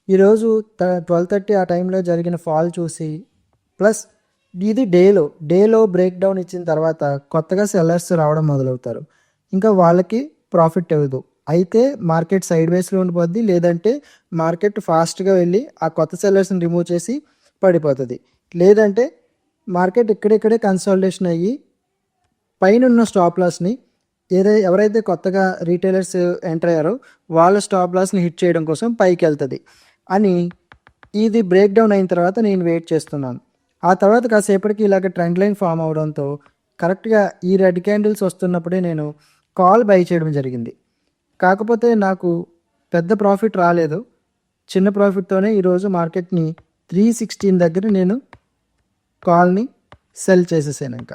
ఈరోజు 12:30 ఆ టైంలో జరిగిన ఫాల్ చూసి ప్లస్ ఇది డేలో బ్రేక్ డౌన్ ఇచ్చిన తర్వాత కొత్తగా సెల్లర్స్ రావడం మొదలవుతారు. ఇంకా వాళ్ళకి ప్రాఫిట్ ఇవ్వదు. అయితే మార్కెట్ సైడ్ వేస్‌లో ఉండిపోద్ది. లేదంటే మార్కెట్ ఫాస్ట్‌గా వెళ్ళి ఆ కొత్త సెల్లర్స్‌ని రిమూవ్ చేసి పడిపోతది. లేదంటే మార్కెట్ ఇక్కడిక్కడే కన్సాలిడేషన్ అయ్యి పైనున్న స్టాప్ లాస్‌ని ఎవరైతే కొత్తగా రీటైలర్స్ ఎంటర్ అయ్యారో వాళ్ళ స్టాప్ లాస్‌ని హిట్ చేయడం కోసం పైకెళ్తది అని ఇది బ్రేక్ డౌన్ అయిన తర్వాత నేను వెయిట్ చేస్తున్నాను. ఆ తర్వాత కాసేపటికి ఇలాగ ట్రెండ్ లైన్ ఫామ్ అవ్వడంతో కరెక్ట్‌గా ఈ రెడ్ క్యాండిల్స్ వస్తున్నప్పుడే నేను కాల్ బై చేయడం జరిగింది. కాకపోతే నాకు పెద్ద ప్రాఫిట్ రాలేదు. చిన్న ప్రాఫిట్‌తోనే ఈరోజు మార్కెట్‌ని 316 దగ్గర నేను కాల్‌ని సెల్ చేసేసానింక.